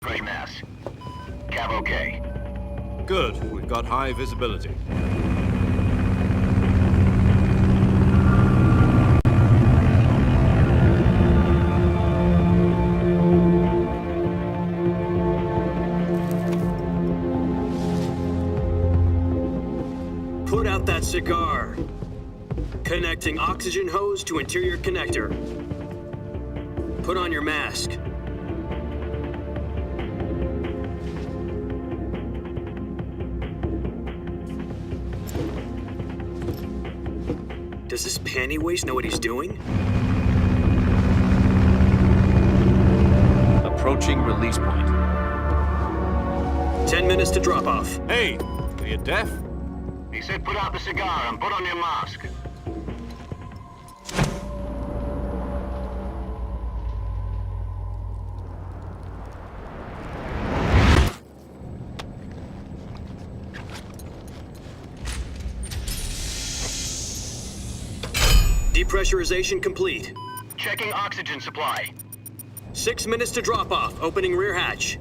Great mass. Cav okay. Good. We've got high visibility. Put out that cigar. Connecting oxygen hose to interior connector. Put on your mask. Does this panty waste know what he's doing? Approaching release point. 10 minutes to drop off. Hey, are you deaf? He said put out the cigar and put on your mask. Depressurization complete. Checking oxygen supply. 6 minutes to drop off. Opening rear hatch.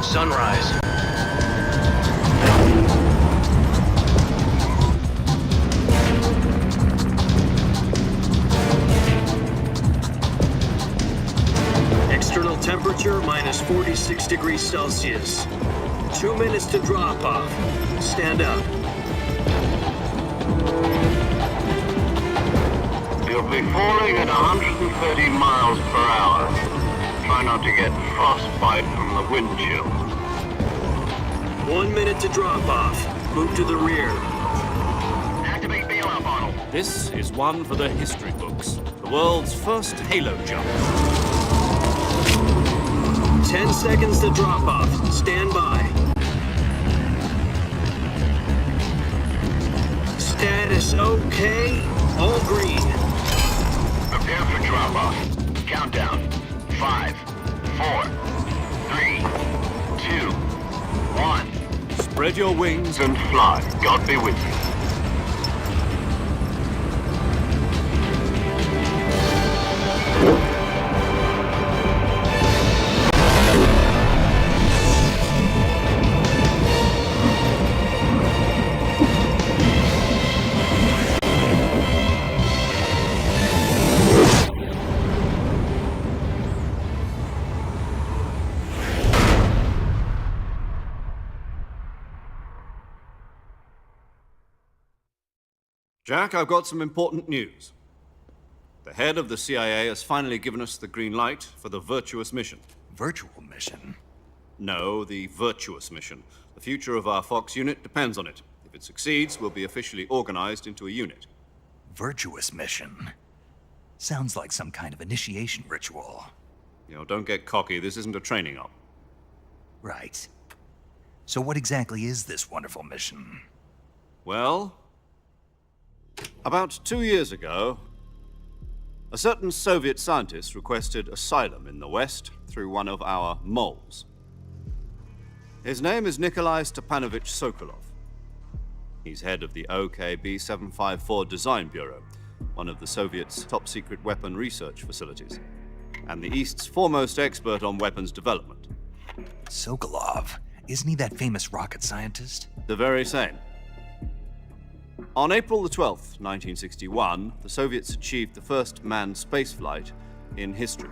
Sunrise. External temperature minus 46 degrees Celsius. 2 minutes to drop off. Stand up. You'll be falling at 130 miles per hour. Try not to get frostbite from the wind chill. 1 minute to drop off. Move to the rear. Activate bailout bottle. This is one for the history books. The world's first halo jump. 10 seconds to drop off. Stand by. Status okay. All green. Prepare for drop off. Countdown. 5, 4, 3, 2, 1. Spread your wings. And fly. God be with you. Jack, I've got some important news. The head of the CIA has finally given us the green light for the virtuous mission. Virtual mission? No, the virtuous mission. The future of our Fox unit depends on it. If it succeeds, we'll be officially organized into a unit. Virtuous mission? Sounds like some kind of initiation ritual. You know, don't get cocky. This isn't a training op. Right. So what exactly is this wonderful mission? Well, about 2 years ago, a certain Soviet scientist requested asylum in the West through one of our moles. His name is Nikolai Stepanovich Sokolov. He's head of the OKB 754 Design Bureau, one of the Soviets' top-secret weapon research facilities, and the East's foremost expert on weapons development. Sokolov? Isn't he that famous rocket scientist? The very same. On April the 12th, 1961, the Soviets achieved the first manned spaceflight in history.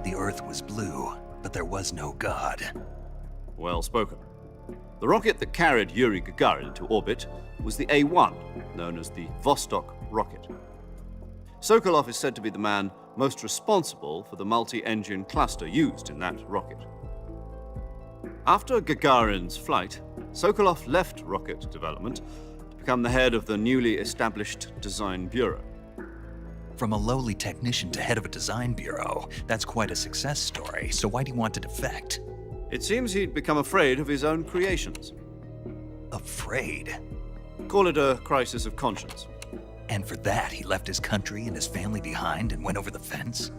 The Earth was blue, but there was no God. Well spoken. The rocket that carried Yuri Gagarin into orbit was the A-1, known as the Vostok rocket. Sokolov is said to be the man most responsible for the multi-engine cluster used in that rocket. After Gagarin's flight, Sokolov left rocket development to become the head of the newly established Design Bureau. From a lowly technician to head of a design bureau, that's quite a success story, so why do you want to defect? It seems he'd become afraid of his own creations. Afraid? Call it a crisis of conscience. And for that, he left his country and his family behind and went over the fence?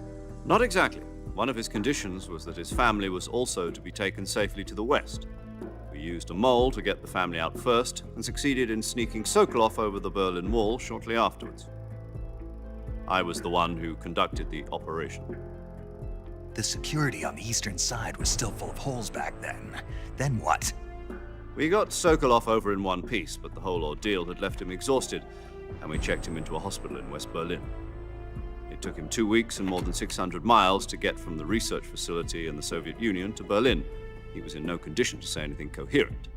Not exactly. One of his conditions was that his family was also to be taken safely to the West. For used a mole to get the family out first and succeeded in sneaking Sokolov over the Berlin Wall shortly afterwards. I was the one who conducted the operation. The security on the eastern side was still full of holes back then. Then what? We got Sokolov over in one piece, but the whole ordeal had left him exhausted, and we checked him into a hospital in West Berlin. It took him 2 weeks and more than 600 miles to get from the research facility in the Soviet Union to Berlin. He was in no condition to say anything coherent.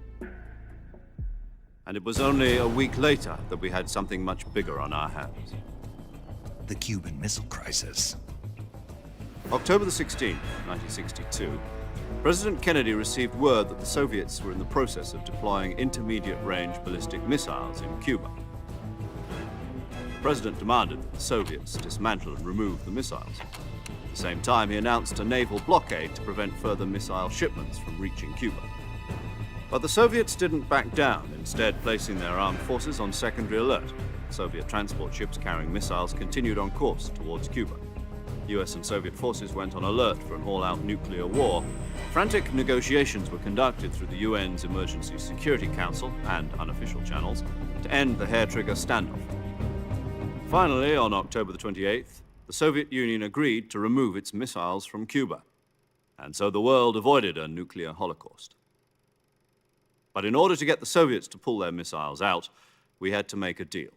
And it was only a week later that we had something much bigger on our hands. The Cuban Missile Crisis. October the 16th, 1962, President Kennedy received word that the Soviets were in the process of deploying intermediate-range ballistic missiles in Cuba. The President demanded that the Soviets dismantle and remove the missiles. At the same time, he announced a naval blockade to prevent further missile shipments from reaching Cuba. But the Soviets didn't back down, instead placing their armed forces on secondary alert. Soviet transport ships carrying missiles continued on course towards Cuba. US and Soviet forces went on alert for an all-out nuclear war. Frantic negotiations were conducted through the UN's Emergency Security Council and unofficial channels to end the hair-trigger standoff. Finally, on October the 28th, the Soviet Union agreed to remove its missiles from Cuba. And so the world avoided a nuclear holocaust. But in order to get the Soviets to pull their missiles out, we had to make a deal.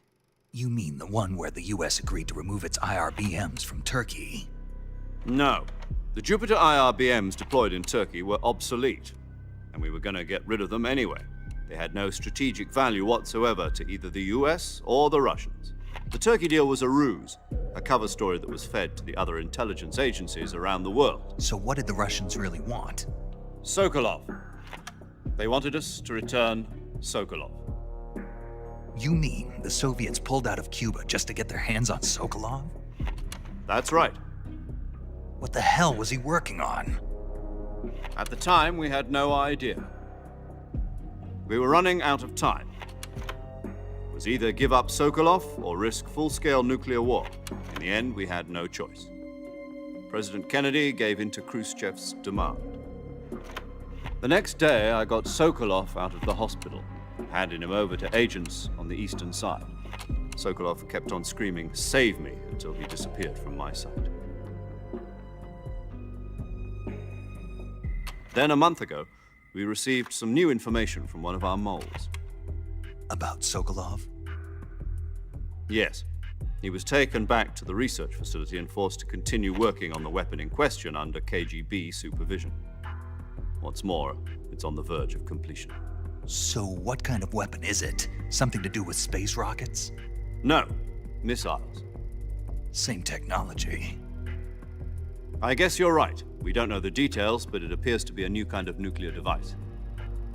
You mean the one where the US agreed to remove its IRBMs from Turkey? No. The Jupiter IRBMs deployed in Turkey were obsolete, and we were going to get rid of them anyway. They had no strategic value whatsoever to either the US or the Russians. The Turkey deal was a ruse, a cover story that was fed to the other intelligence agencies around the world. So what did the Russians really want? Sokolov. They wanted us to return Sokolov. You mean the Soviets pulled out of Cuba just to get their hands on Sokolov? That's right. What the hell was he working on? At the time, we had no idea. We were running out of time. It was either give up Sokolov or risk full-scale nuclear war. In the end, we had no choice. President Kennedy gave in to Khrushchev's demand. The next day, I got Sokolov out of the hospital, handing him over to agents on the eastern side. Sokolov kept on screaming, "Save me," until he disappeared from my sight. Then a month ago, we received some new information from one of our moles. About Sokolov? Yes. He was taken back to the research facility and forced to continue working on the weapon in question under KGB supervision. What's more, it's on the verge of completion. So what kind of weapon is it? Something to do with space rockets? No, missiles. Same technology. I guess you're right. We don't know the details, but it appears to be a new kind of nuclear device.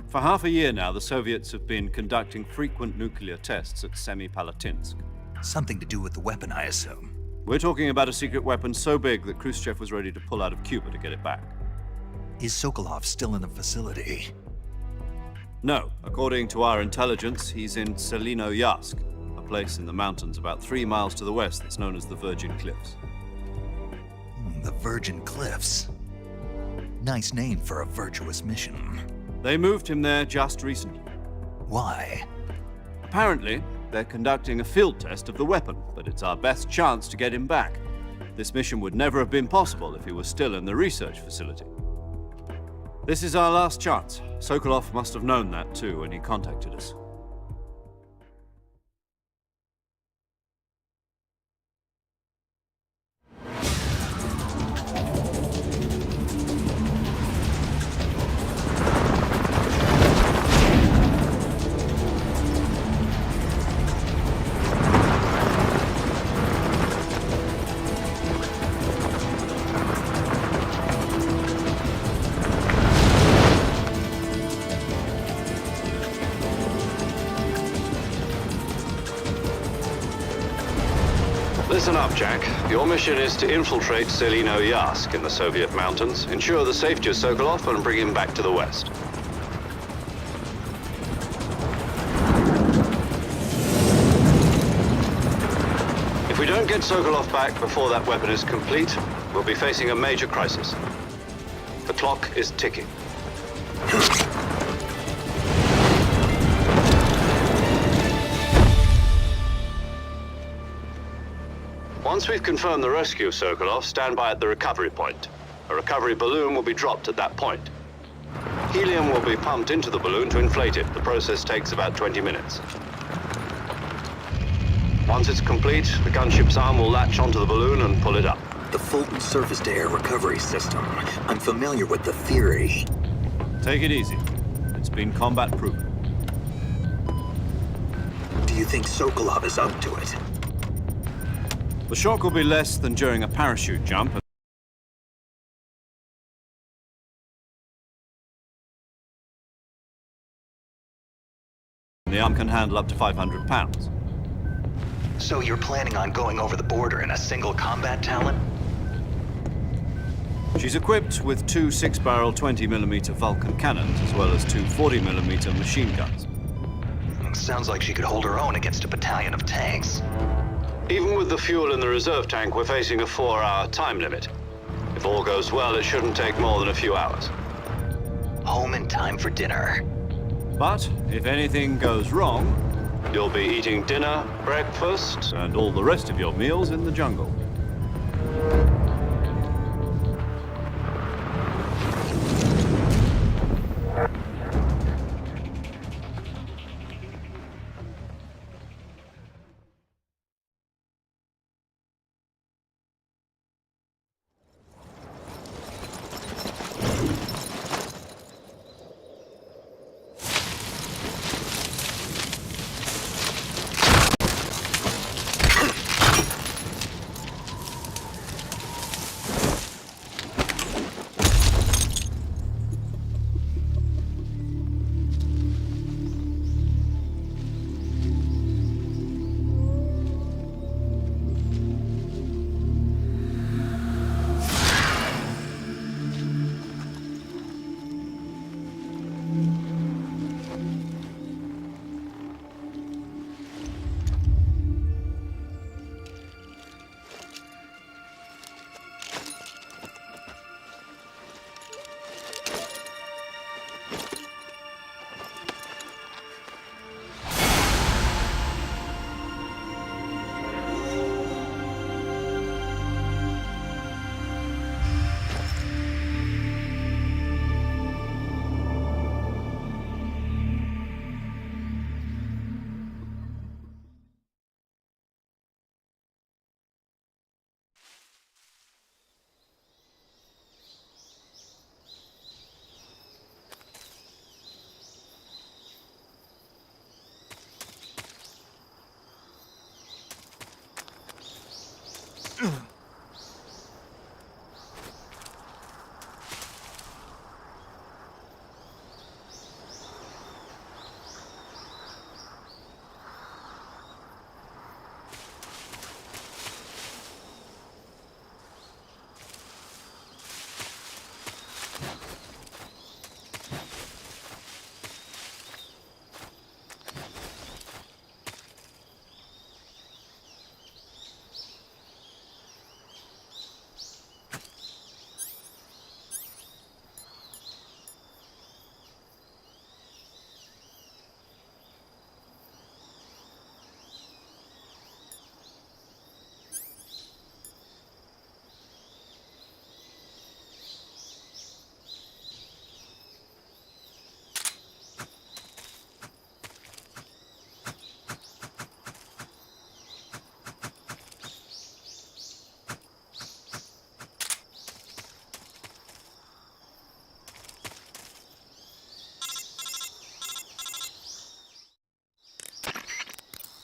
For half a year now, the Soviets have been conducting frequent nuclear tests at Semipalatinsk. Something to do with the weapon, I assume. We're talking about a secret weapon so big that Khrushchev was ready to pull out of Cuba to get it back. Is Sokolov still in the facility? No. According to our intelligence, he's in Selino-Yarsk, a place in the mountains about 3 miles to the west that's known as the Virgin Cliffs. The Virgin Cliffs. Nice name for a virtuous mission. They moved him there just recently. Why? Apparently, they're conducting a field test of the weapon, but it's our best chance to get him back. This mission would never have been possible if he was still in the research facility. This is our last chance. Sokolov must have known that too when he contacted us. Listen up, Jack. Your mission is to infiltrate Selino-Yarsk in the Soviet mountains, ensure the safety of Sokolov, and bring him back to the West. If we don't get Sokolov back before that weapon is complete, we'll be facing a major crisis. The clock is ticking. Once we've confirmed the rescue, Sokolov, stand by at the recovery point. A recovery balloon will be dropped at that point. Helium will be pumped into the balloon to inflate it. The process takes about 20 minutes. Once it's complete, the gunship's arm will latch onto the balloon and pull it up. The Fulton surface-to-air recovery system. I'm familiar with the theory. Take it easy. It's been combat-proven. Do you think Sokolov is up to it? The shock will be less than during a parachute jump. The arm can handle up to 500 pounds. So you're planning on going over the border in a single combat Talon? She's equipped with two 6-barrel 20mm Vulcan cannons, as well as two 40mm machine guns. Sounds like she could hold her own against a battalion of tanks. Even with the fuel in the reserve tank, we're facing a 4-hour time limit. If all goes well, it shouldn't take more than a few hours. Home in time for dinner. But if anything goes wrong, you'll be eating dinner, breakfast, and all the rest of your meals in the jungle.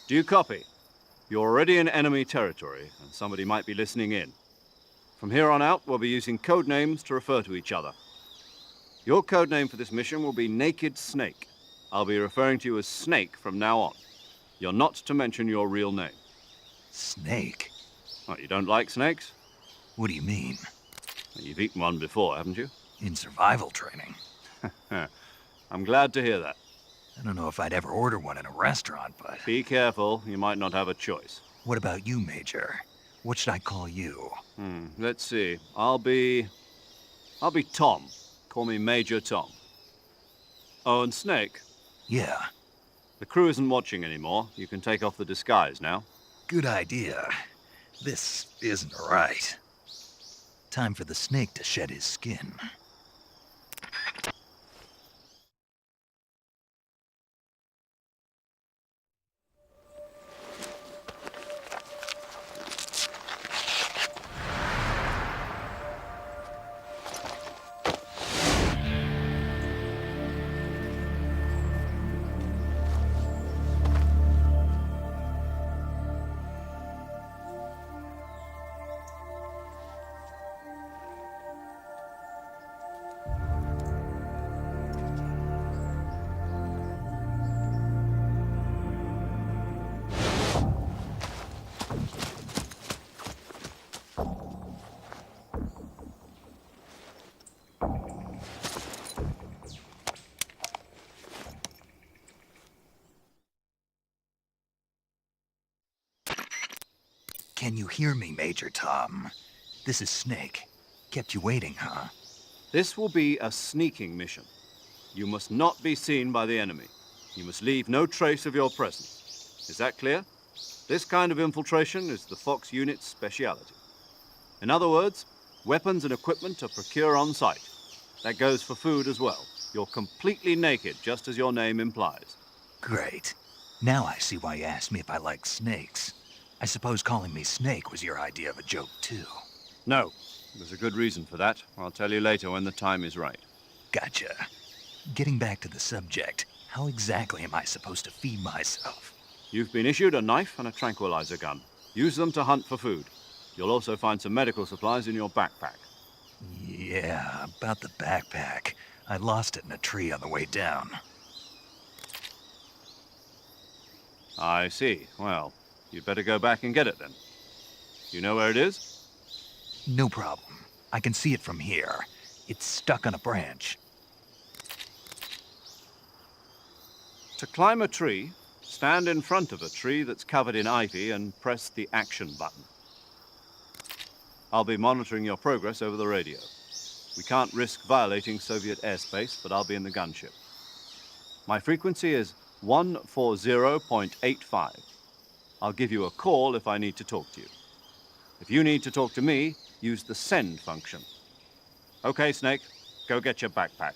Do you copy? You're already in enemy territory, and somebody might be listening in. From here on out, we'll be using code names to refer to each other. Your code name for this mission will be Naked Snake. I'll be referring to you as Snake from now on. You're not to mention your real name. Snake? What, you don't like snakes? What do you mean? Well, you've eaten one before, haven't you? In survival training. I'm glad to hear that. I don't know if I'd ever order one in a restaurant, but... Be careful, you might not have a choice. What about you, Major? What should I call you? Let's see. I'll be Tom. Call me Major Tom. Oh, and Snake. Yeah, The crew isn't watching anymore. You can take off the disguise now. good idea. This isn't right. Time for the snake to shed his skin. Can you hear me, Major Tom? This is Snake. Kept you waiting, huh? This will be a sneaking mission. You must not be seen by the enemy. You must leave no trace of your presence. Is that clear? This kind of infiltration is the Fox unit's speciality. In other words, weapons and equipment are procured on site. That goes for food as well. You're completely naked, just as your name implies. Great. Now I see why you asked me if I like snakes. I suppose calling me Snake was your idea of a joke, too. No, there's a good reason for that. I'll tell you later when the time is right. Gotcha. Getting back to the subject, how exactly am I supposed to feed myself? You've been issued a knife and a tranquilizer gun. Use them to hunt for food. You'll also find some medical supplies in your backpack. Yeah, about the backpack. I lost it in a tree on the way down. I see. Well, you'd better go back and get it then. You know where it is? No problem. I can see it from here. It's stuck on a branch. To climb a tree, stand in front of a tree that's covered in ivy and press the action button. I'll be monitoring your progress over the radio. We can't risk violating Soviet airspace, but I'll be in the gunship. My frequency is 140.85. I'll give you a call if I need to talk to you. If you need to talk to me, use the send function. Okay, Snake, go get your backpack.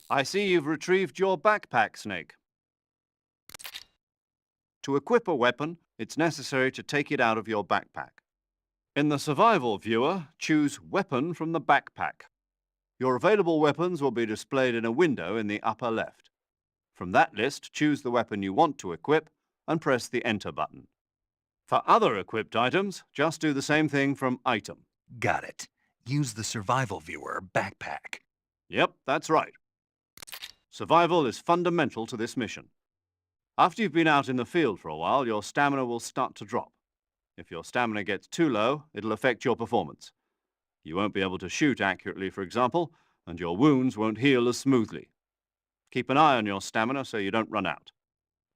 I see you've retrieved your backpack, Snake. To equip a weapon, it's necessary to take it out of your backpack. In the survival viewer, choose Weapon from the backpack. Your available weapons will be displayed in a window in the upper left. From that list, choose the weapon you want to equip and press the Enter button. For other equipped items, just do the same thing from Item. Got it. Use the survival viewer backpack. Yep, that's right. Survival is fundamental to this mission. After you've been out in the field for a while, your stamina will start to drop. If your stamina gets too low, it'll affect your performance. You won't be able to shoot accurately, for example, and your wounds won't heal as smoothly. Keep an eye on your stamina so you don't run out.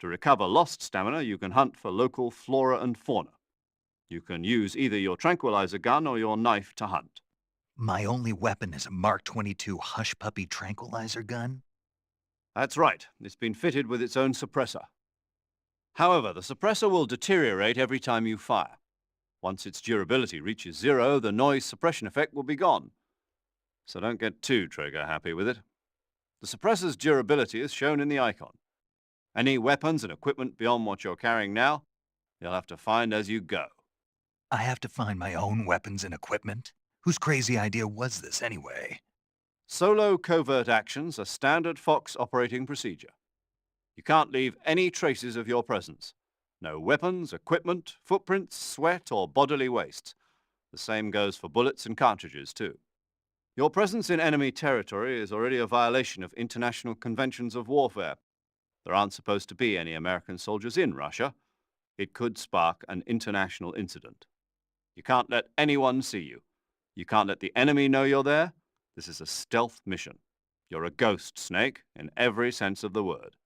To recover lost stamina, you can hunt for local flora and fauna. You can use either your tranquilizer gun or your knife to hunt. My only weapon is a Mark 22 Hush Puppy tranquilizer gun? That's right. It's been fitted with its own suppressor. However, the suppressor will deteriorate every time you fire. Once its durability reaches 0, the noise suppression effect will be gone. So don't get too trigger-happy with it. The suppressor's durability is shown in the icon. Any weapons and equipment beyond what you're carrying now, you'll have to find as you go. I have to find my own weapons and equipment? Whose crazy idea was this anyway? Solo covert actions are standard Fox operating procedure. You can't leave any traces of your presence. No weapons, equipment, footprints, sweat, or bodily waste. The same goes for bullets and cartridges, too. Your presence in enemy territory is already a violation of international conventions of warfare. There aren't supposed to be any American soldiers in Russia. It could spark an international incident. You can't let anyone see you. You can't let the enemy know you're there. This is a stealth mission. You're a ghost, Snake, in every sense of the word.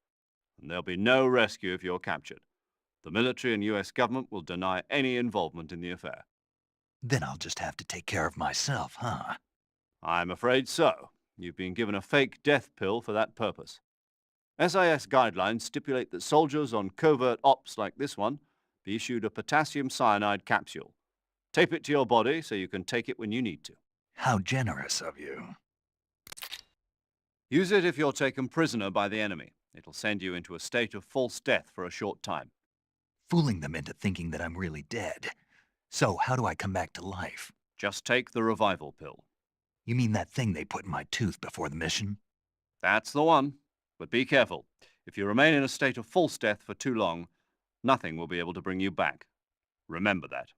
And there'll be no rescue if you're captured. The military and US government will deny any involvement in the affair. Then I'll just have to take care of myself, huh? I'm afraid so. You've been given a fake death pill for that purpose. SIS guidelines stipulate that soldiers on covert ops like this one be issued a potassium cyanide capsule. Tape it to your body so you can take it when you need to. How generous of you. Use it if you're taken prisoner by the enemy. It'll send you into a state of false death for a short time. Fooling them into thinking that I'm really dead. So how do I come back to life? Just take the revival pill. You mean that thing they put in my tooth before the mission? That's the one. But be careful. If you remain in a state of false death for too long, nothing will be able to bring you back. Remember that.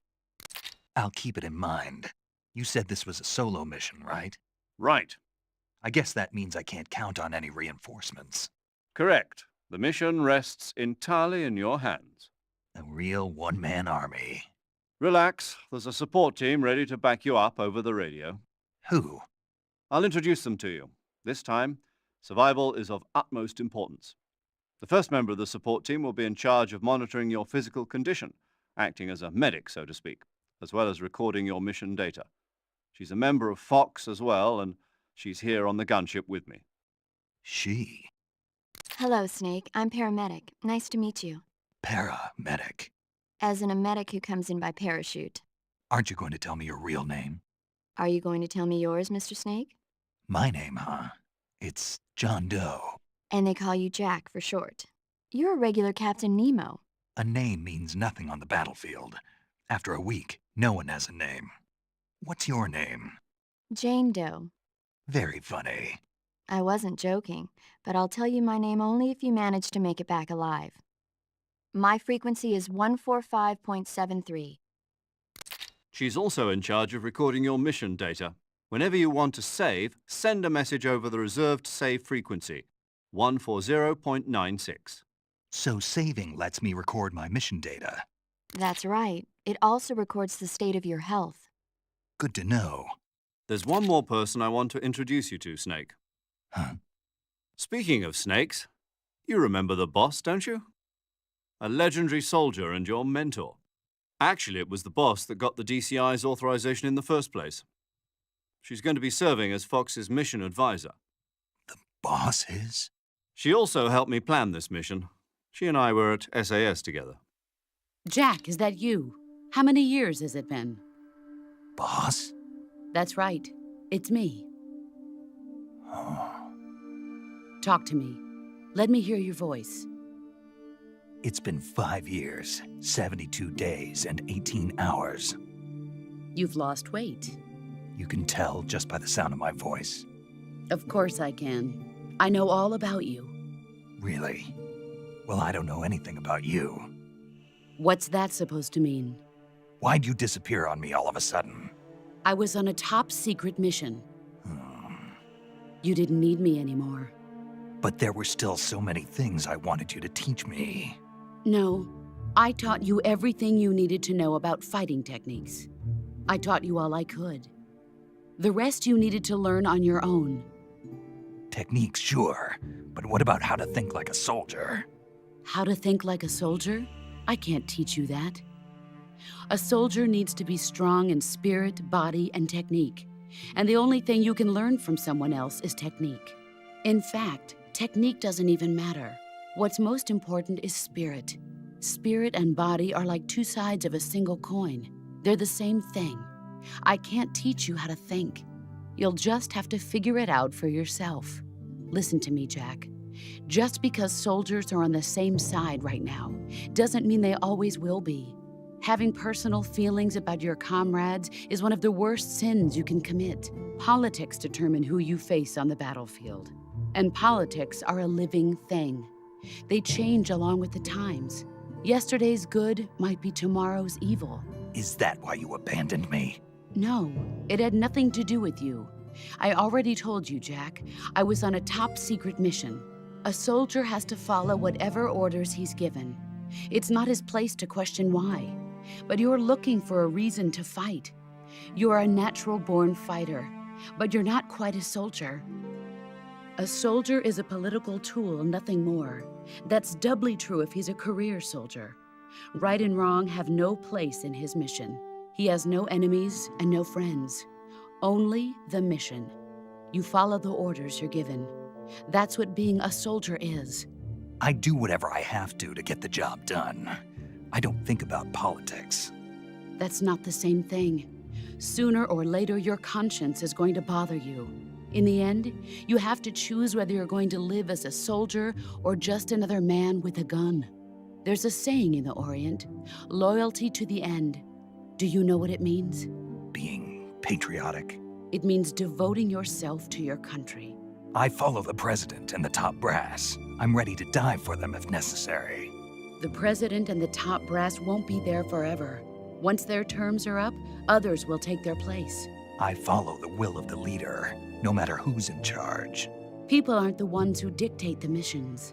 I'll keep it in mind. You said this was a solo mission, right? Right. I guess that means I can't count on any reinforcements. Correct. The mission rests entirely in your hands. A real one-man army. Relax. There's a support team ready to back you up over the radio. Who? I'll introduce them to you. This time, survival is of utmost importance. The first member of the support team will be in charge of monitoring your physical condition, acting as a medic, so to speak, as well as recording your mission data. She's a member of Fox as well, and she's here on the gunship with me. She? Hello, Snake. I'm paramedic. Nice to meet you. Paramedic. As in a medic who comes in by parachute. Aren't you going to tell me your real name? Are you going to tell me yours, Mr. Snake? My name, huh? It's John Doe. And they call you Jack for short. You're a regular Captain Nemo. A name means nothing on the battlefield. After a week, no one has a name. What's your name? Jane Doe. Very funny. I wasn't joking, but I'll tell you my name only if you manage to make it back alive. My frequency is 145.73. She's also in charge of recording your mission data. Whenever you want to save, send a message over the reserved save frequency, 140.96. So saving lets me record my mission data. That's right. It also records the state of your health. Good to know. There's one more person I want to introduce you to, Snake. Huh? Speaking of snakes, you remember the boss, don't you? A legendary soldier and your mentor. Actually, it was the boss that got the DCI's authorization in the first place. She's going to be serving as Fox's mission advisor. The boss is? She also helped me plan this mission. She and I were at SAS together. Jack, is that you? How many years has it been? Boss? That's right. It's me. Oh. Talk to me. Let me hear your voice. It's been 5 years, 72 days, and 18 hours. You've lost weight. You can tell just by the sound of my voice. Of course I can. I know all about you. Really? Well, I don't know anything about you. What's that supposed to mean? Why'd you disappear on me all of a sudden? I was on a top-secret mission. You didn't need me anymore. But there were still so many things I wanted you to teach me. No, I taught you everything you needed to know about fighting techniques. I taught you all I could. The rest you needed to learn on your own. Techniques, sure. But what about how to think like a soldier? How to think like a soldier? I can't teach you that. A soldier needs to be strong in spirit, body, and technique. And the only thing you can learn from someone else is technique. In fact, technique doesn't even matter. What's most important is spirit. Spirit and body are like two sides of a single coin. They're the same thing. I can't teach you how to think. You'll just have to figure it out for yourself. Listen to me, Jack. Just because soldiers are on the same side right now doesn't mean they always will be. Having personal feelings about your comrades is one of the worst sins you can commit. Politics determine who you face on the battlefield. And politics are a living thing. They change along with the times. Yesterday's good might be tomorrow's evil. Is that why you abandoned me? No, it had nothing to do with you. I already told you, Jack. I was on a top-secret mission. A soldier has to follow whatever orders he's given. It's not his place to question why. But you're looking for a reason to fight. You're a natural-born fighter, but you're not quite a soldier. A soldier is a political tool, nothing more. That's doubly true if he's a career soldier. Right and wrong have no place in his mission. He has no enemies and no friends. Only the mission. You follow the orders you're given. That's what being a soldier is. I do whatever I have to get the job done. I don't think about politics. That's not the same thing. Sooner or later, your conscience is going to bother you. In the end, you have to choose whether you're going to live as a soldier or just another man with a gun. There's a saying in the Orient, loyalty to the end. Do you know what it means? Being patriotic. It means devoting yourself to your country. I follow the president and the top brass. I'm ready to die for them if necessary. The president and the top brass won't be there forever. Once their terms are up, others will take their place. I follow the will of the leader, no matter who's in charge. People aren't the ones who dictate the missions.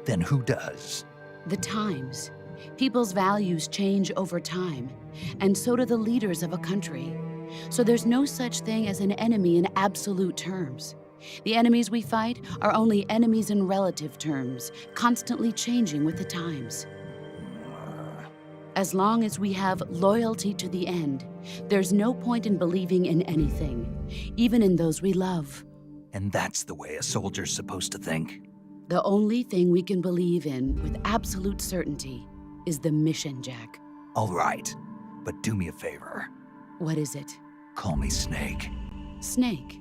Then who does? The times. People's values change over time, and so do the leaders of a country. So there's no such thing as an enemy in absolute terms. The enemies we fight are only enemies in relative terms, constantly changing with the times. As long as we have loyalty to the end, there's no point in believing in anything, even in those we love. And that's the way a soldier's supposed to think? The only thing we can believe in with absolute certainty is the mission, Jack. All right, but do me a favor. What is it? Call me Snake. Snake.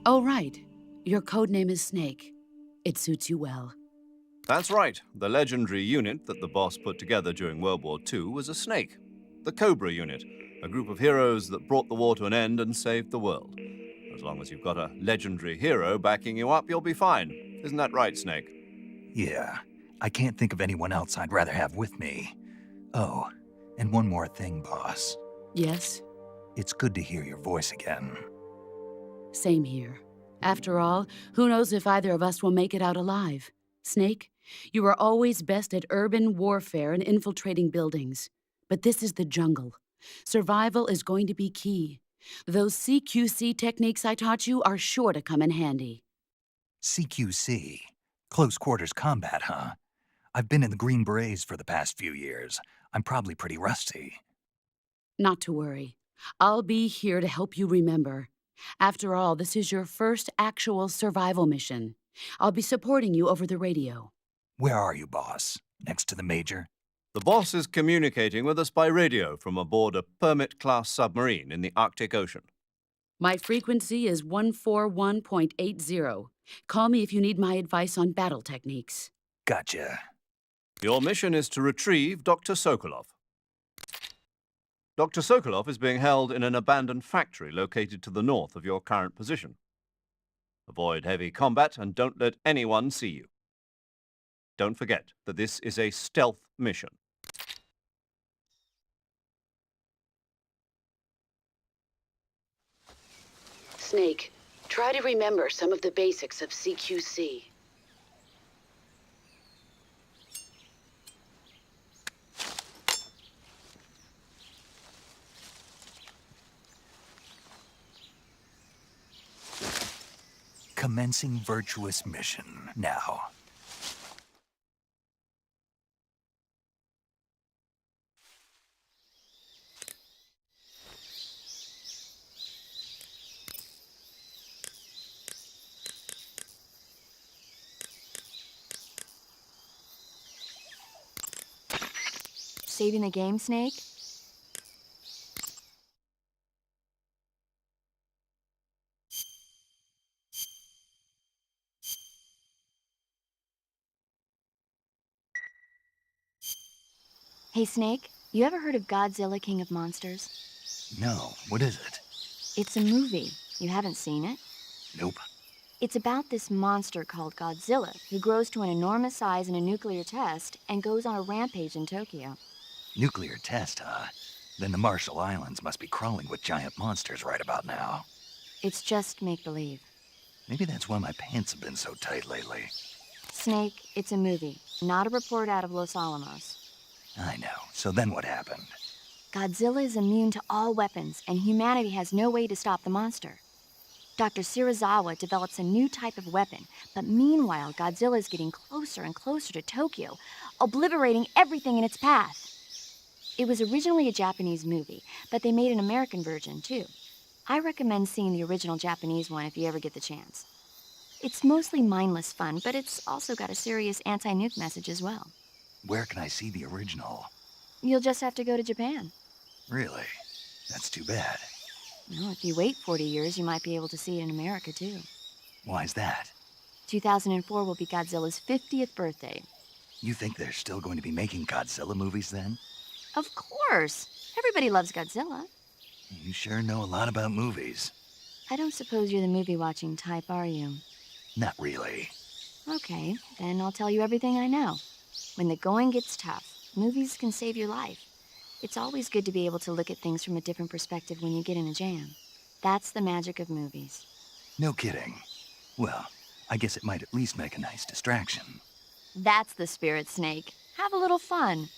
Oh, right. Your code name is Snake. It suits you well. That's right. The legendary unit that the boss put together during World War II was a snake. The Cobra unit, a group of heroes that brought the war to an end and saved the world. As long as you've got a legendary hero backing you up, you'll be fine. Isn't that right, Snake? Yeah, I can't think of anyone else I'd rather have with me. Oh, and one more thing, boss. Yes? It's good to hear your voice again. Same here. After all, who knows if either of us will make it out alive? Snake, you are always best at urban warfare and infiltrating buildings. But this is the jungle. Survival is going to be key. Those CQC techniques I taught you are sure to come in handy. CQC? Close quarters combat, huh? I've been in the Green Berets for the past few years. I'm probably pretty rusty. Not to worry. I'll be here to help you remember. After all, this is your first actual survival mission. I'll be supporting you over the radio. Where are you, boss? Next to the Major? The boss is communicating with us by radio from aboard a Permit-class submarine in the Arctic Ocean. My frequency is 141.80. Call me if you need my advice on battle techniques. Gotcha. Your mission is to retrieve Dr. Sokolov. Dr. Sokolov is being held in an abandoned factory located to the north of your current position. Avoid heavy combat and don't let anyone see you. Don't forget that this is a stealth mission. Snake, try to remember some of the basics of CQC. Commencing virtuous mission now. Saving the game, Snake? Hey, Snake, you ever heard of Godzilla, King of Monsters? No, what is it? It's a movie. You haven't seen it? Nope. It's about this monster called Godzilla, who grows to an enormous size in a nuclear test and goes on a rampage in Tokyo. Nuclear test, huh? Then the Marshall Islands must be crawling with giant monsters right about now. It's just make-believe. Maybe that's why my pants have been so tight lately. Snake, it's a movie, not a report out of Los Alamos. I know. So then what happened? Godzilla is immune to all weapons, and humanity has no way to stop the monster. Dr. Shirazawa develops a new type of weapon, but meanwhile, Godzilla is getting closer and closer to Tokyo, obliterating everything in its path. It was originally a Japanese movie, but they made an American version, too. I recommend seeing the original Japanese one if you ever get the chance. It's mostly mindless fun, but it's also got a serious anti-nuke message as well. Where can I see the original? You'll just have to go to Japan. Really? That's too bad. Well, if you wait 40 years, you might be able to see it in America, too. Why's that? 2004 will be Godzilla's 50th birthday. You think they're still going to be making Godzilla movies then? Of course! Everybody loves Godzilla. You sure know a lot about movies. I don't suppose you're the movie-watching type, are you? Not really. Okay, then I'll tell you everything I know. When the going gets tough, movies can save your life. It's always good to be able to look at things from a different perspective when you get in a jam. That's the magic of movies. No kidding. Well, I guess it might at least make a nice distraction. That's the spirit, Snake. Have a little fun.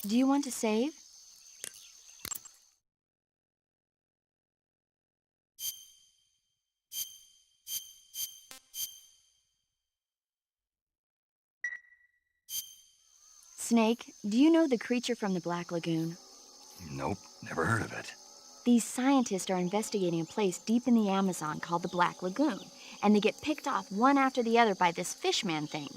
Do you want to save? Snake, do you know the creature from the Black Lagoon? Nope, never heard of it. These scientists are investigating a place deep in the Amazon called the Black Lagoon, and they get picked off one after the other by this fishman thing.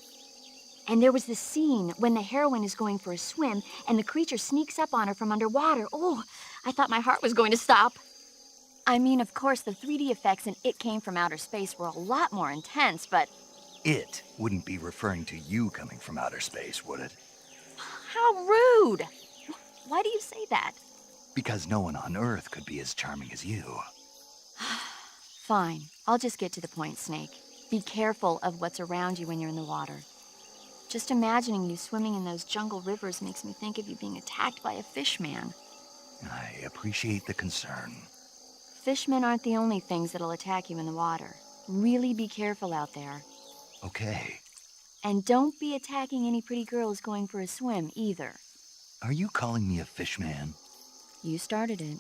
And there was this scene when the heroine is going for a swim and the creature sneaks up on her from underwater. Oh, I thought my heart was going to stop. I mean, of course, the 3D effects in It Came from Outer Space were a lot more intense, but... It wouldn't be referring to you coming from outer space, would it? How rude! Why do you say that? Because no one on Earth could be as charming as you. Fine. I'll just get to the point, Snake. Be careful of what's around you when you're in the water. Just imagining you swimming in those jungle rivers makes me think of you being attacked by a fishman. I appreciate the concern. Fishmen aren't the only things that'll attack you in the water. Really be careful out there. Okay. And don't be attacking any pretty girls going for a swim, either. Are you calling me a fishman? You started it.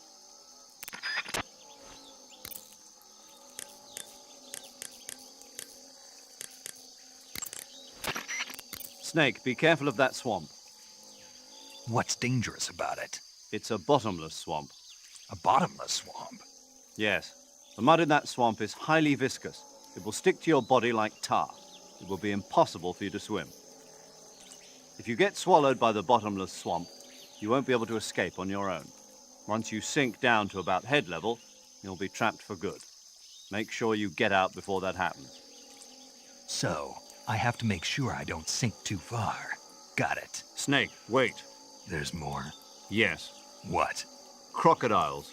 Snake, be careful of that swamp. What's dangerous about it? It's a bottomless swamp. A bottomless swamp? Yes. The mud in that swamp is highly viscous. It will stick to your body like tar. It will be impossible for you to swim. If you get swallowed by the bottomless swamp, you won't be able to escape on your own. Once you sink down to about head level, you'll be trapped for good. Make sure you get out before that happens. So, I have to make sure I don't sink too far. Got it. Snake, wait. There's more? Yes. What? Crocodiles.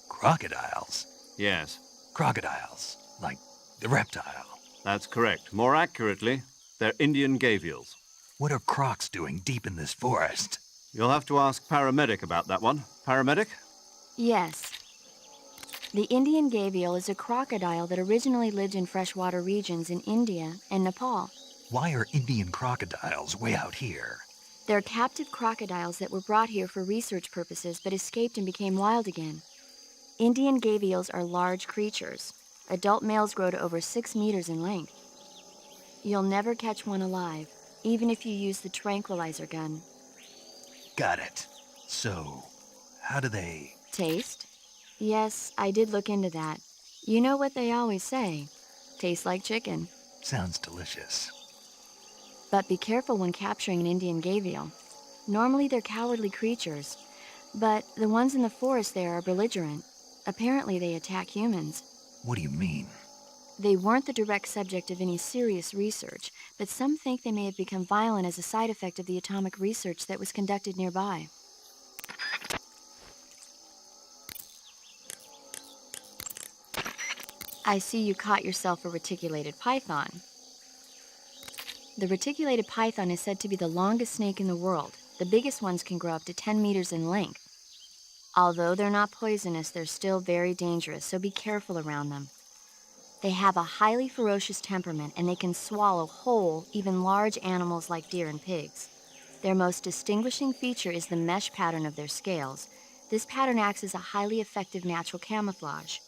Crocodiles? Yes. Crocodiles. Like the reptile. That's correct. More accurately, they're Indian gavials. What are crocs doing deep in this forest? You'll have to ask Paramedic about that one. Paramedic? Yes. The Indian gavial is a crocodile that originally lived in freshwater regions in India and Nepal. Why are Indian crocodiles way out here? They're captive crocodiles that were brought here for research purposes but escaped and became wild again. Indian gavials are large creatures. Adult males grow to over 6 meters in length. You'll never catch one alive, even if you use the tranquilizer gun. Got it. So, how do they... Taste? Yes, I did look into that. You know what they always say. Tastes like chicken. Sounds delicious. But be careful when capturing an Indian gavial. Normally they're cowardly creatures, but the ones in the forest there are belligerent. Apparently they attack humans. What do you mean? They weren't the direct subject of any serious research, but some think they may have become violent as a side effect of the atomic research that was conducted nearby. I see you caught yourself a reticulated python. The reticulated python is said to be the longest snake in the world. The biggest ones can grow up to 10 meters in length. Although they're not poisonous, they're still very dangerous, so be careful around them. They have a highly ferocious temperament, and they can swallow whole, even large animals like deer and pigs. Their most distinguishing feature is the mesh pattern of their scales. This pattern acts as a highly effective natural camouflage.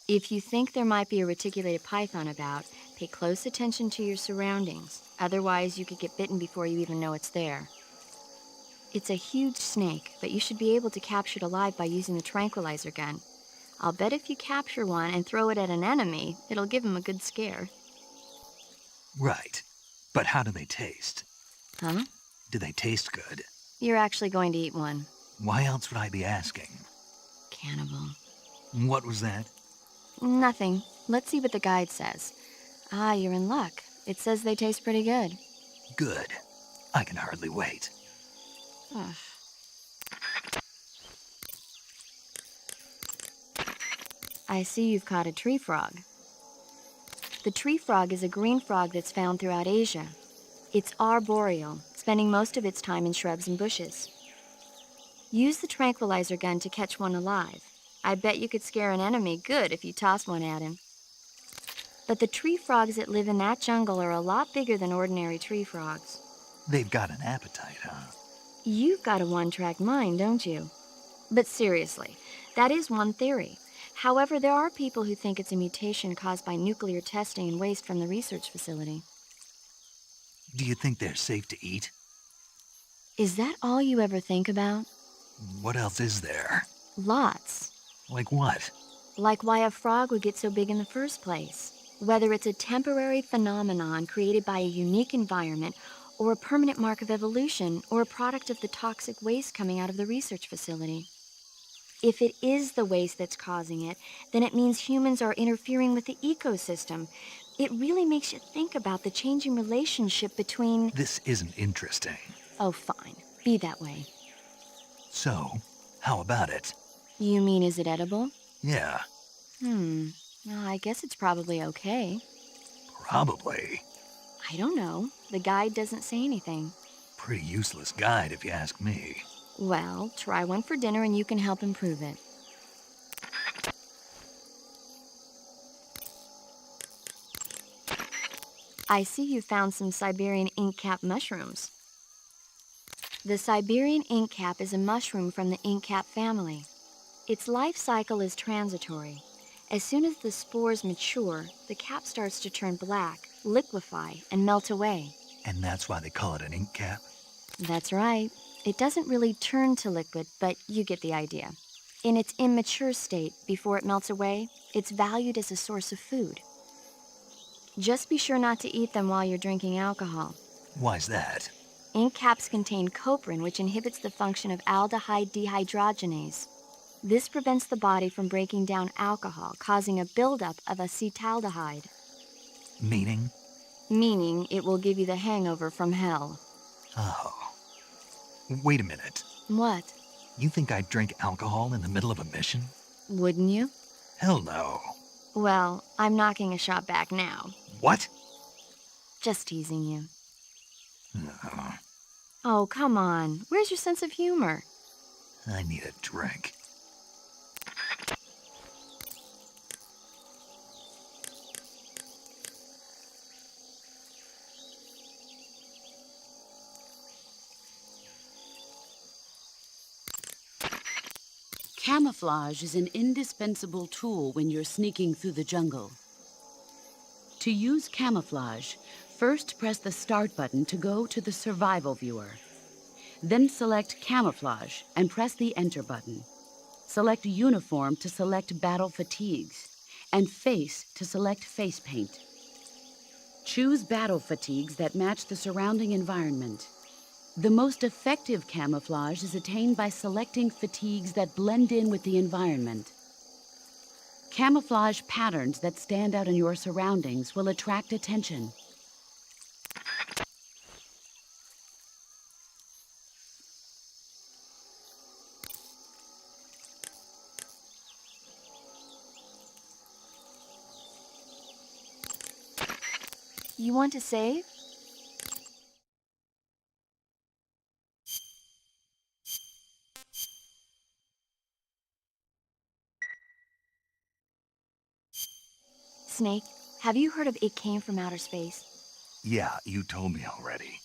If you think there might be a reticulated python about, pay close attention to your surroundings. Otherwise, you could get bitten before you even know it's there. It's a huge snake, but you should be able to capture it alive by using the tranquilizer gun. I'll bet if you capture one and throw it at an enemy, it'll give him a good scare. Right. But how do they taste? Huh? Do they taste good? You're actually going to eat one. Why else would I be asking? Cannibal. What was that? Nothing. Let's see what the guide says. Ah, you're in luck. It says they taste pretty good. Good. I can hardly wait. Ugh. I see you've caught a tree frog. The tree frog is a green frog that's found throughout Asia. It's arboreal, spending most of its time in shrubs and bushes. Use the tranquilizer gun to catch one alive. I bet you could scare an enemy good if you toss one at him. But the tree frogs that live in that jungle are a lot bigger than ordinary tree frogs. They've got an appetite, huh? You've got a one-track mind, don't you? But seriously, that is one theory. However, there are people who think it's a mutation caused by nuclear testing and waste from the research facility. Do you think they're safe to eat? Is that all you ever think about? What else is there? Lots. Like what? Like why a frog would get so big in the first place. Whether it's a temporary phenomenon created by a unique environment, or a permanent mark of evolution, or a product of the toxic waste coming out of the research facility. If it is the waste that's causing it, then it means humans are interfering with the ecosystem. It really makes you think about the changing relationship between... This isn't interesting. Oh, fine. Be that way. So, how about it? You mean, is it edible? Yeah, Well, I guess it's probably okay. probably. I don't know. The guide doesn't say anything. Pretty useless guide if you ask me. Well, try one for dinner and you can help improve it. I see you found some Siberian inkcap mushrooms. The Siberian inkcap is a mushroom from the inkcap family. Its life cycle is transitory. As soon as the spores mature, the cap starts to turn black, liquefy, and melt away. And that's why they call it an ink cap? That's right. It doesn't really turn to liquid, but you get the idea. In its immature state, before it melts away, it's valued as a source of food. Just be sure not to eat them while you're drinking alcohol. Why's that? Ink caps contain coprin, which inhibits the function of aldehyde dehydrogenase. This prevents the body from breaking down alcohol, causing a buildup of acetaldehyde. Meaning? Meaning it will give you the hangover from hell. Oh. Wait a minute. What? You think I'd drink alcohol in the middle of a mission? Wouldn't you? Hell no. Well, I'm knocking a shot back now. What? Just teasing you. No. Oh, come on. Where's your sense of humor? I need a drink. Camouflage is an indispensable tool when you're sneaking through the jungle. To use camouflage, first press the Start button to go to the Survival viewer. Then select Camouflage and press the Enter button. Select Uniform to select Battle Fatigues, and Face to select Face Paint. Choose battle fatigues that match the surrounding environment. The most effective camouflage is attained by selecting fatigues that blend in with the environment. Camouflage patterns that stand out in your surroundings will attract attention. You want to save? Snake, have you heard of It Came from Outer Space? Yeah, you told me already.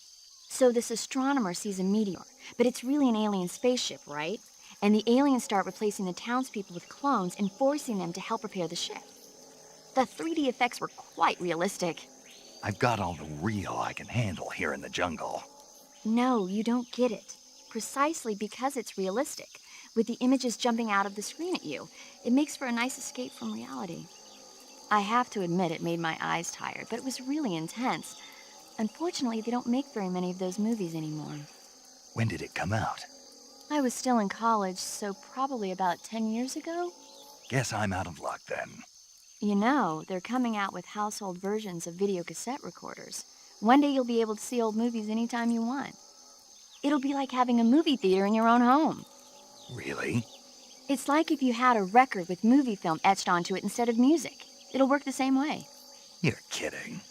So this astronomer sees a meteor, but it's really an alien spaceship, right? And the aliens start replacing the townspeople with clones and forcing them to help repair the ship. The 3D effects were quite realistic. I've got all the real I can handle here in the jungle. No, you don't get it. Precisely because it's realistic, with the images jumping out of the screen at you, it makes for a nice escape from reality. I have to admit it made my eyes tired, but it was really intense. Unfortunately, they don't make very many of those movies anymore. When did it come out? I was still in college, so probably about 10 years ago. Guess I'm out of luck then. You know, they're coming out with household versions of video cassette recorders. One day you'll be able to see old movies anytime you want. It'll be like having a movie theater in your own home. Really? It's like if you had a record with movie film etched onto it instead of music. It'll work the same way. You're kidding.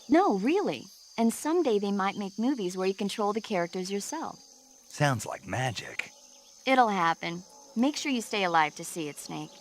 No, really. And someday they might make movies where you control the characters yourself. Sounds like magic. It'll happen. Make sure you stay alive to see it, Snake.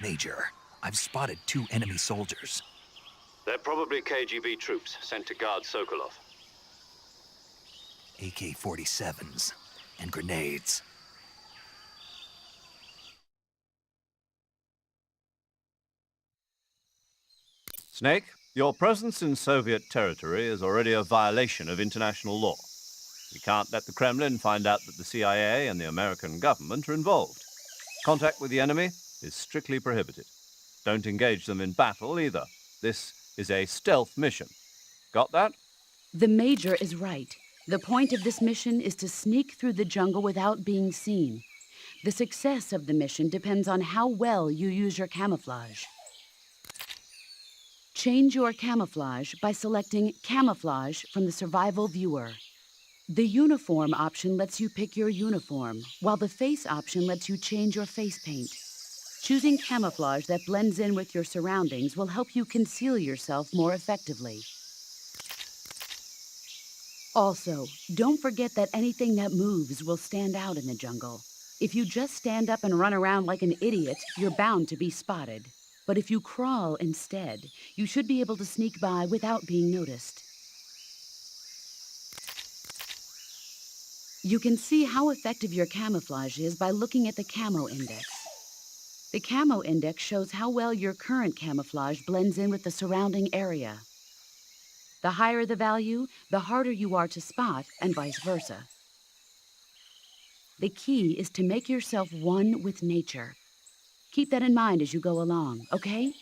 Major, I've spotted 2 enemy soldiers. They're probably KGB troops sent to guard Sokolov. AK-47s and grenades. Snake, your presence in Soviet territory is already a violation of international law. We can't let the Kremlin find out that the CIA and the American government are involved. Contact with the enemy is strictly prohibited. Don't engage them in battle either. This is a stealth mission. Got that? The Major is right. The point of this mission is to sneak through the jungle without being seen. The success of the mission depends on how well you use your camouflage. Change your camouflage by selecting Camouflage from the Survival Viewer. The Uniform option lets you pick your uniform, while the Face option lets you change your face paint. Choosing camouflage that blends in with your surroundings will help you conceal yourself more effectively. Also, don't forget that anything that moves will stand out in the jungle. If you just stand up and run around like an idiot, you're bound to be spotted. But if you crawl instead, you should be able to sneak by without being noticed. You can see how effective your camouflage is by looking at the Camo Index. The Camo Index shows how well your current camouflage blends in with the surrounding area. The higher the value, the harder you are to spot, and vice versa. The key is to make yourself one with nature. Keep that in mind as you go along, okay?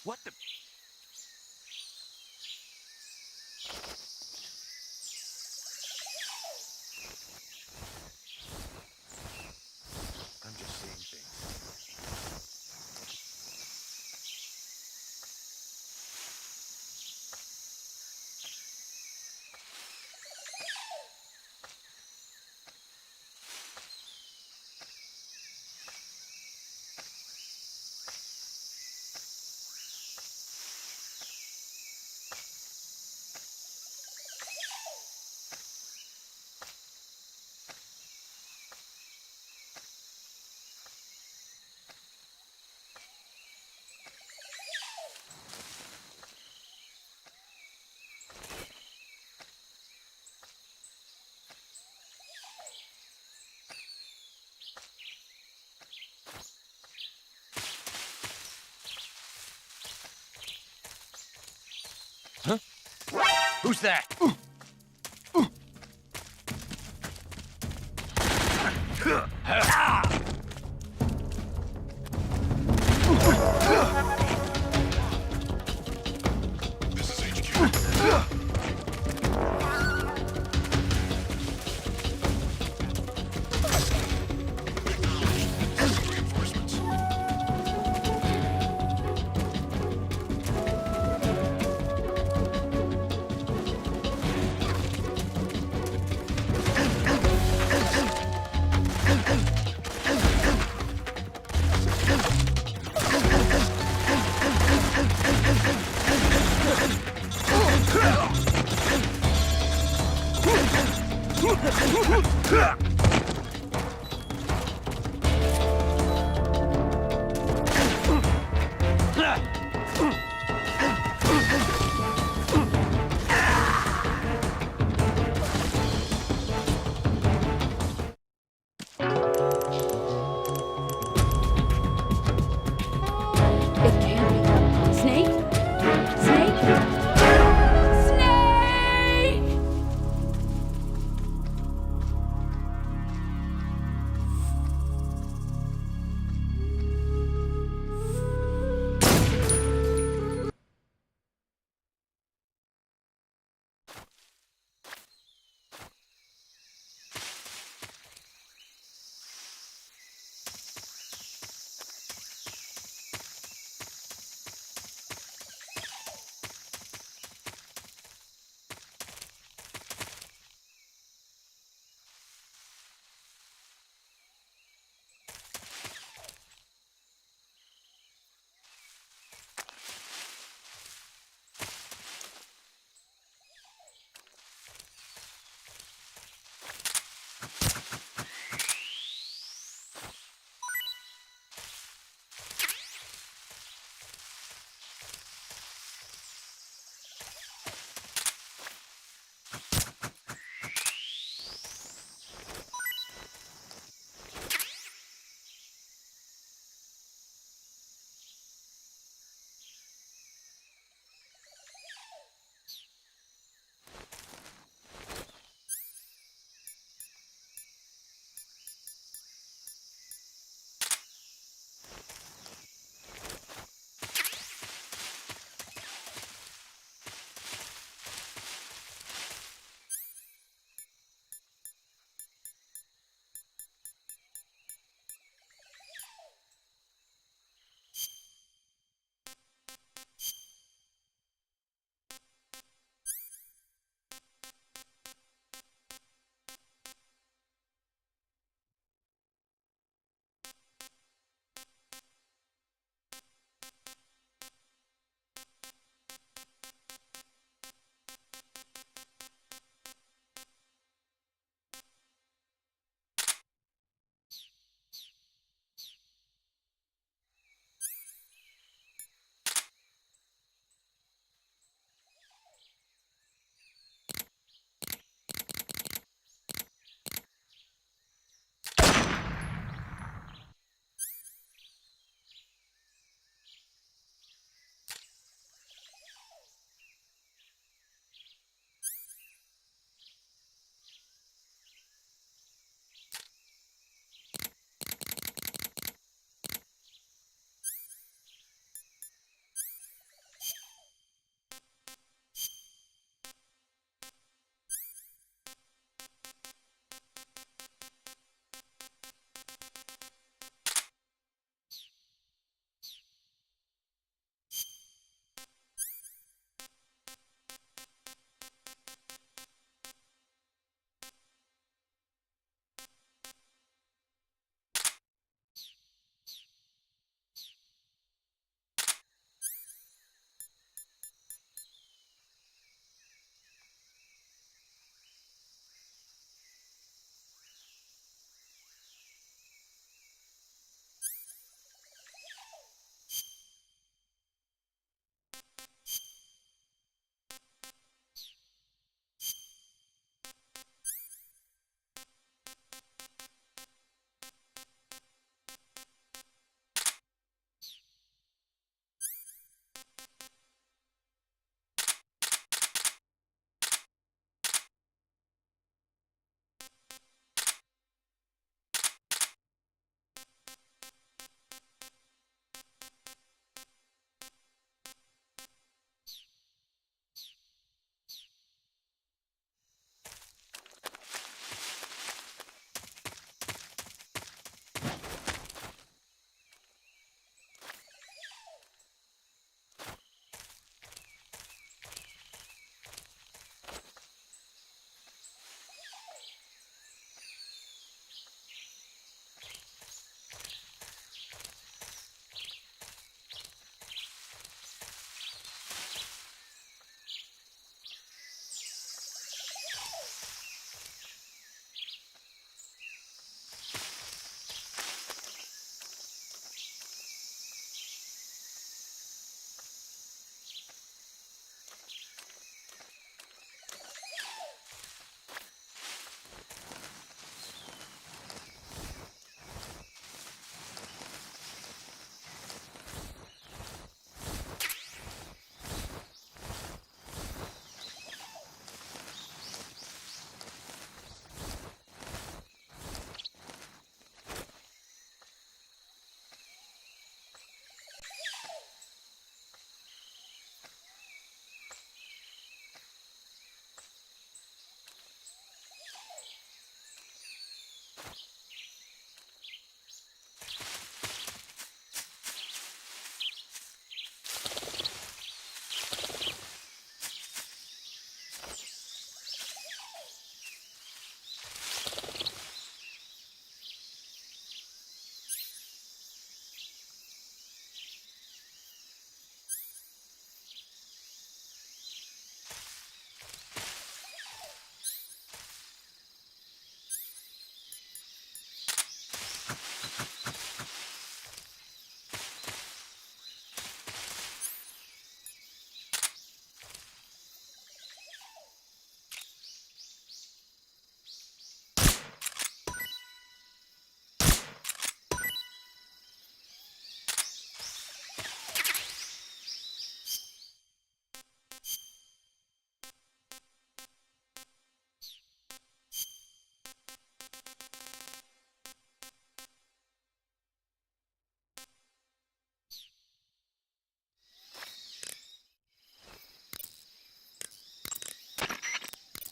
What the... I'm just seeing things. Huh? Who's that? This is HQ. Reinforcements. It can't be. Snake? Snake? Snake!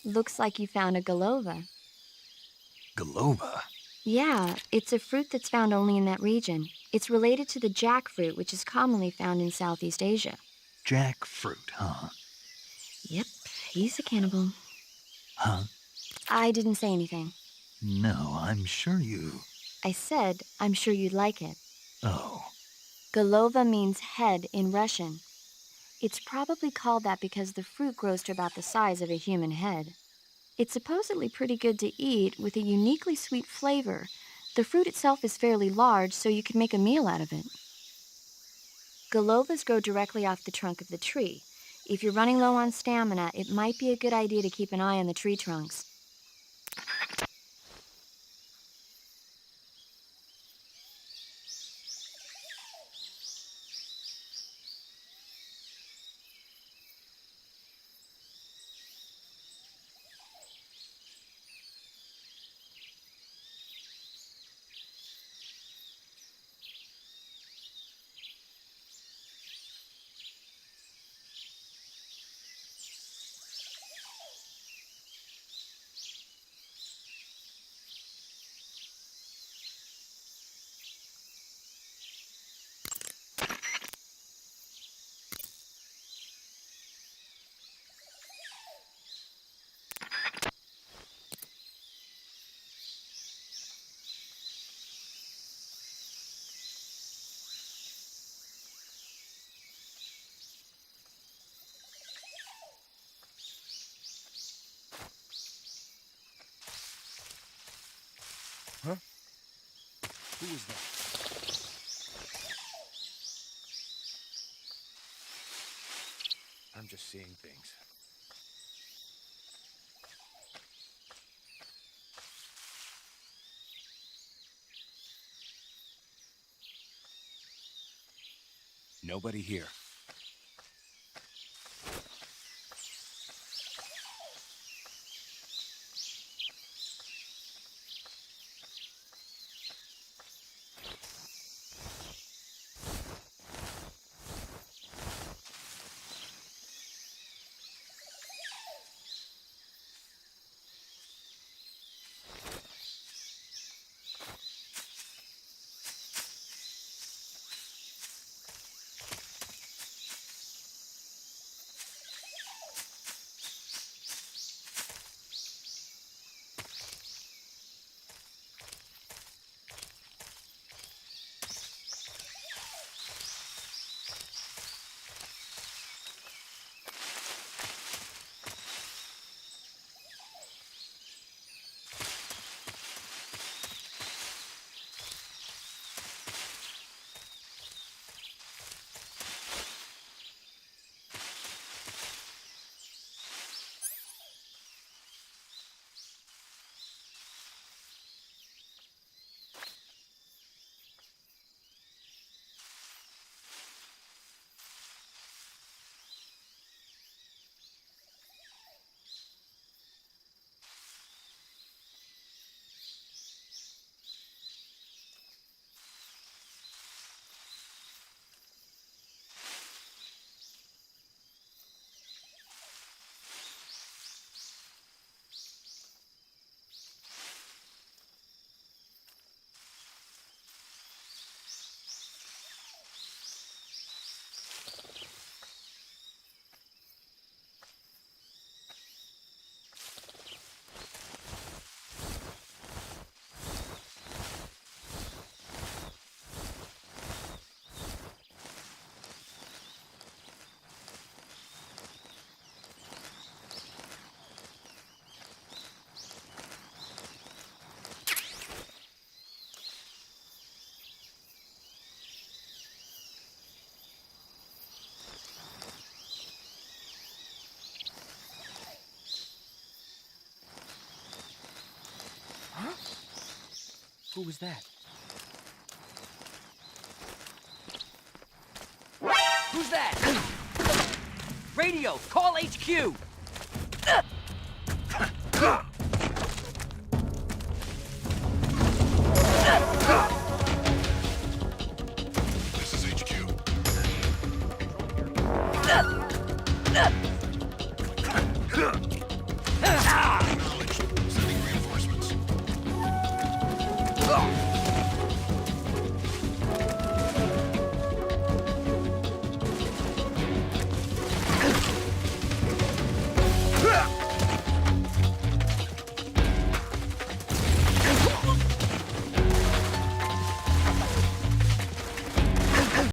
Looks like you found a Golova. Golova? Yeah, it's a fruit that's found only in that region. It's related to the jackfruit, which is commonly found in Southeast Asia. Jackfruit, huh? Yep, he's a cannibal. Huh? I didn't say anything. No, I'm sure you... I said, I'm sure you'd like it. Oh. Golova means head in Russian. It's probably called that because the fruit grows to about the size of a human head. It's supposedly pretty good to eat with a uniquely sweet flavor. The fruit itself is fairly large, so you can make a meal out of it. Golovas grow directly off the trunk of the tree. If you're running low on stamina, it might be a good idea to keep an eye on the tree trunks. Huh? Who was that? I'm just seeing things. Nobody here. Huh? Who was that? Who's that? Radio, call HQ! This is HQ.